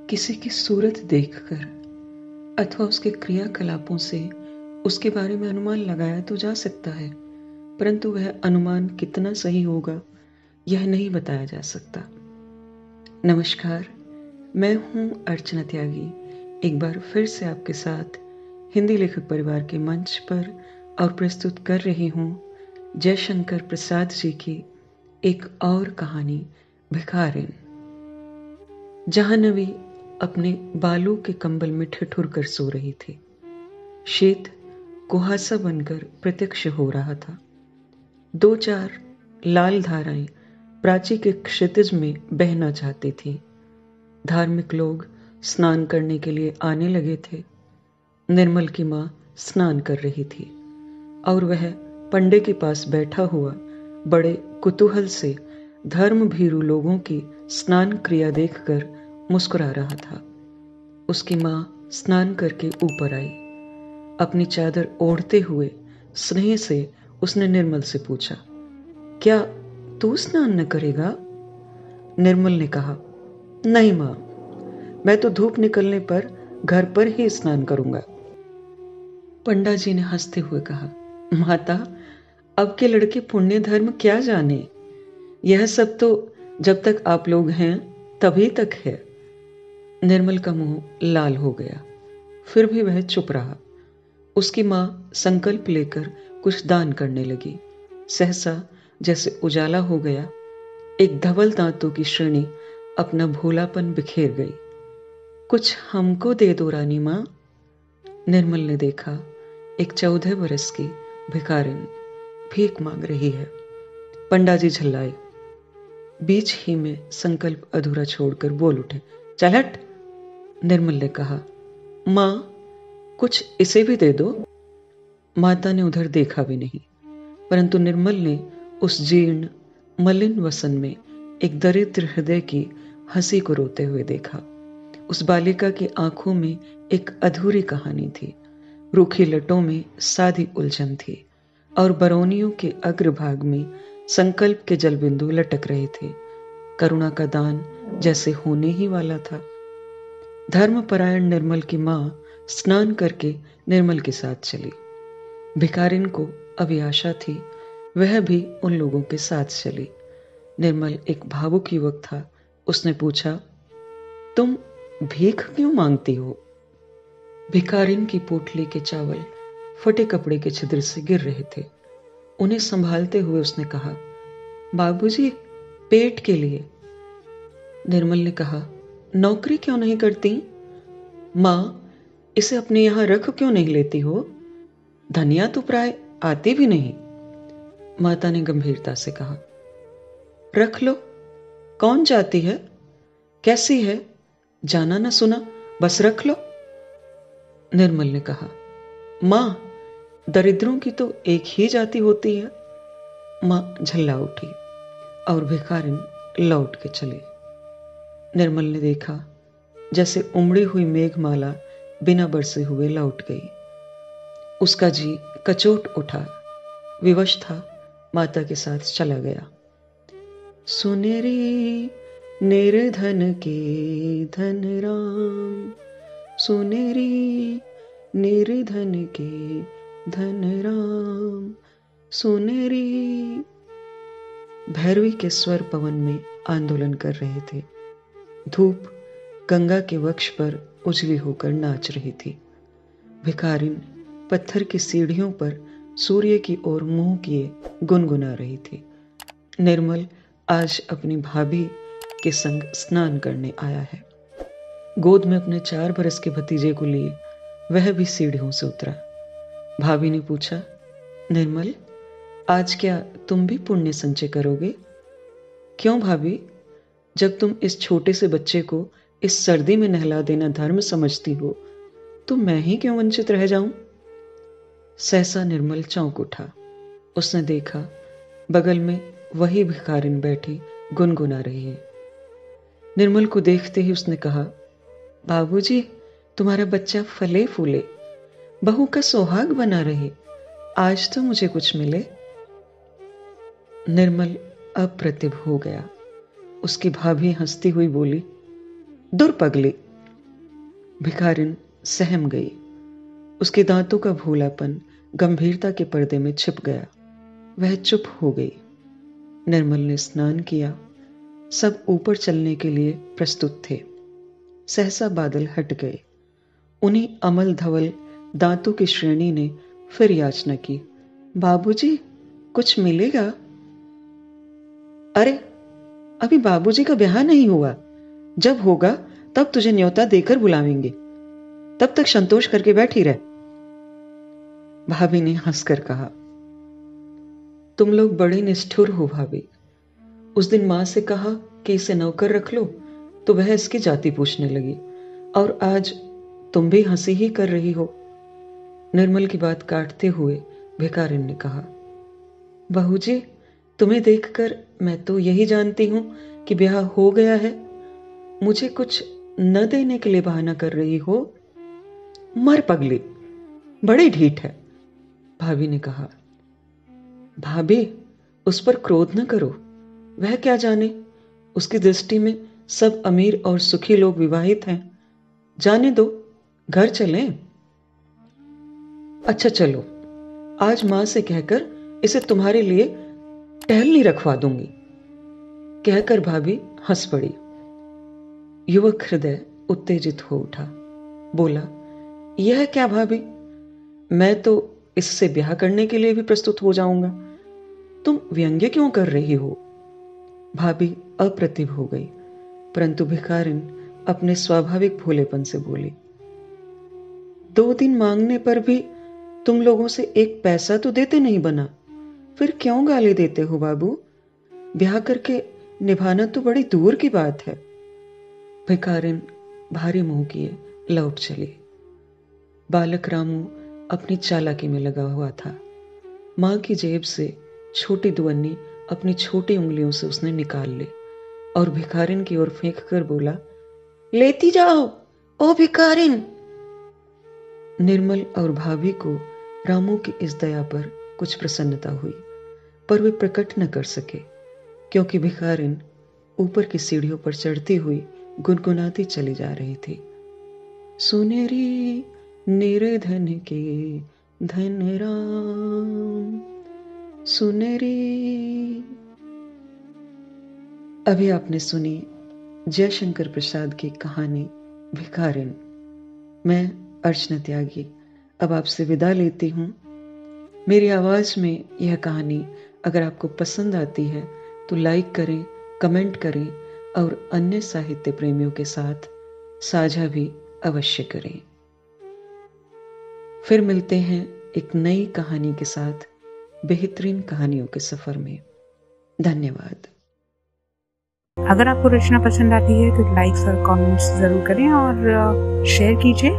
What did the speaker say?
किसी की सूरत देखकर अथवा उसके क्रियाकलापों से उसके बारे में अनुमान लगाया तो जा सकता है, परंतु वह अनुमान कितना सही होगा यह नहीं बताया जा सकता। नमस्कार, मैं हूं अर्चना त्यागी, एक बार फिर से आपके साथ हिंदी लेखक परिवार के मंच पर और प्रस्तुत कर रही हूं जयशंकर प्रसाद जी की एक और कहानी भिखारिन। जाह्नवी अपने बालों के कंबल में ठिठुर कर सो रही थी। शीत कुहासा बनकर प्रत्यक्ष हो रहा था। 2-4 लाल धाराएं प्राची के क्षितिज में बहना चाहती थी। धार्मिक लोग स्नान करने के लिए आने लगे थे। निर्मल की मां स्नान कर रही थी और वह पंडे के पास बैठा हुआ बड़े कुतूहल से धर्म भीरू लोगों की स्नान क्रिया देखकर मुस्कुरा रहा था। उसकी मां स्नान करके ऊपर आई। अपनी चादर ओढ़ते हुए स्नेह से उसने निर्मल से पूछा, क्या तू स्नान न करेगा? निर्मल ने कहा, नहीं मां, मैं तो धूप निकलने पर घर पर ही स्नान करूंगा। पंडा जी ने हंसते हुए कहा, माता, अब के लड़के पुण्य धर्म क्या जाने, यह सब तो जब तक आप लोग हैं तभी तक है। निर्मल का मुंह लाल हो गया, फिर भी वह चुप रहा। उसकी मां संकल्प लेकर कुछ दान करने लगी। सहसा जैसे उजाला हो गया, एक धवल दांतों की श्रेणी अपना भोलापन बिखेर गई। कुछ हमको दे दो रानी मां। निर्मल ने देखा, एक 14 बरस की भिखारिन भीख मांग रही है। पंडा जी झल्लाए। बीच ही में संकल्प अधूरा छोड़कर बोल उठे, चल हट। निर्मल ने कहा, मां, कुछ इसे भी दे दो। माता ने उधर देखा भी नहीं, परंतु निर्मल ने उस जीर्ण मलिन वसन में एक दरिद्र हृदय की हंसी को रोते हुए देखा। उस बालिका की आंखों में एक अधूरी कहानी थी। रूखी लटों में साधी उलझन थी और बरौनियों के अग्रभाग में संकल्प के जलबिंदु लटक रहे थे। करुणा का दान जैसे होने ही वाला था। धर्मपरायण निर्मल की मां स्नान करके निर्मल के साथ चली। भिखारिन को अभी आशा थी, वह भी उन लोगों के साथ चली। निर्मल एक भावुक युवक था। उसने पूछा, तुम भीख क्यों मांगती हो? भिखारिन की पोटली के चावल फटे कपड़े के छिद्र से गिर रहे थे। उन्हें संभालते हुए उसने कहा, बाबूजी, पेट के लिए। निर्मल ने कहा, नौकरी क्यों नहीं करती? मां, इसे अपने यहां रख क्यों नहीं लेती हो? धनिया तो प्राय आती भी नहीं। माता ने गंभीरता से कहा, रख लो, कौन जाती है? कैसी है? जाना ना सुना, बस रख लो। निर्मल ने कहा, मां, दरिद्रों की तो एक ही जाति होती है। मां झल्ला उठी और भिखारिन लौट के चली। निर्मल ने देखा जैसे उमड़ी हुई मेघमाला बिना बरसे हुए लौट गई। उसका जी कचोट उठा, विवश था, माता के साथ चला गया। सुनेरी निर्धन के धन राम, सुनेरी निर्धन के धन राम, सुनेरी। भैरवी के स्वर पवन में आंदोलन कर रहे थे। धूप गंगा के वक्ष पर उजली होकर नाच रही थी। भिखारिन पत्थर की सीढ़ियों पर सूर्य की ओर मुंह किए गुनगुना रही थी। निर्मल आज अपनी भाभी के संग स्नान करने आया है। गोद में अपने 4 बरस के भतीजे को लिए वह भी सीढ़ियों से उतरा। भाभी ने पूछा, निर्मल, आज क्या तुम भी पुण्य संचय करोगे? क्यों भाभी, जब तुम इस छोटे से बच्चे को इस सर्दी में नहला देना धर्म समझती हो, तो मैं ही क्यों वंचित रह जाऊं? सहसा निर्मल चौंक उठा। उसने देखा बगल में वही भिखारिन बैठी गुनगुना रही है। निर्मल को देखते ही उसने कहा, बाबूजी, तुम्हारा बच्चा फले फूले, बहू का सुहाग बना रहे, आज तो मुझे कुछ मिले। निर्मल अप्रतिभ हो गया। उसकी भाभी हंसती हुई बोली, दूर पगली, भिखारिन सहम गई। उसके दांतों का भोलापन गंभीरता के पर्दे में छिप गया। वह चुप हो गई। निर्मल ने स्नान किया। सब ऊपर चलने के लिए प्रस्तुत थे। सहसा बादल हट गए। उन्हीं अमल धवल दांतों की श्रेणी ने फिर याचना की, बाबूजी, कुछ मिलेगा? अरे, अभी बाबूजी का ब्याह नहीं हुआ। जब होगा तब तुझे न्योता देकर बुलावेंगे। तब तक संतोष करके बैठी रह। भाभी ने हंसकर कहा, तुम लोग बड़े निष्ठुर हो भाभी। उस दिन मां से कहा कि इसे नौकर रख लो तो वह इसकी जाति पूछने लगी, और आज तुम भी हंसी ही कर रही हो। निर्मल की बात काटते हुए भिखारिन ने कहा, बहू जी, तुम्हें देखकर मैं तो यही जानती हूं कि ब्याह हो गया है। मुझे कुछ न देने के लिए बहाना कर रही हो। मर पगली, बड़ी ढीठ है, भाभी ने कहा। भाभी, उस पर क्रोध न करो। वह क्या जाने, उसकी दृष्टि में सब अमीर और सुखी लोग विवाहित हैं। जाने दो, घर चलें। अच्छा चलो, आज मां से कहकर इसे तुम्हारे लिए टहलनी रखवा दूंगी। कहकर भाभी हंस पड़ी। युवक हृदय उत्तेजित हो उठा। बोला, यह क्या भाभी, मैं तो इससे ब्याह करने के लिए भी प्रस्तुत हो जाऊंगा। तुम व्यंग्य क्यों कर रही हो? भाभी अप्रतिभ हो गई, परंतु भिखारिन अपने स्वाभाविक भोलेपन से बोली, 2 दिन मांगने पर भी तुम लोगों से एक पैसा तो देते नहीं बना, फिर क्यों गाली देते हो बाबू? ब्याह करके निभाना तो बड़ी दूर की बात है। भिखारिन भारी मुंह किए लौट चली। बालक रामू अपनी चालाकी में लगा हुआ था। मां की जेब से छोटी दुअन्नी अपनी छोटी उंगलियों से उसने निकाल ली और भिखारिन की ओर फेंक कर बोला, लेती जाओ ओ भिखारिन। निर्मल और भाभी को रामू की इस दया पर कुछ प्रसन्नता हुई, पर वे प्रकट न कर सके, क्योंकि भिखारिन ऊपर की सीढ़ियों पर चढ़ती हुई गुनगुनाती चली जा रही थी, सुनेरी निर्धन के धन राम, सुनेरी। अभी आपने सुनी जयशंकर प्रसाद की कहानी भिखारिन। मैं अर्चना त्यागी अब आपसे विदा लेती हूँ। मेरी आवाज में यह कहानी अगर आपको पसंद आती है तो लाइक करें, कमेंट करें और अन्य साहित्य प्रेमियों के साथ साझा भी अवश्य करें। फिर मिलते हैं एक नई कहानी के साथ बेहतरीन कहानियों के सफर में। धन्यवाद। अगर आपको रचना पसंद आती है तो लाइक्स और कमेंट्स ज़रूर करें और शेयर कीजिए।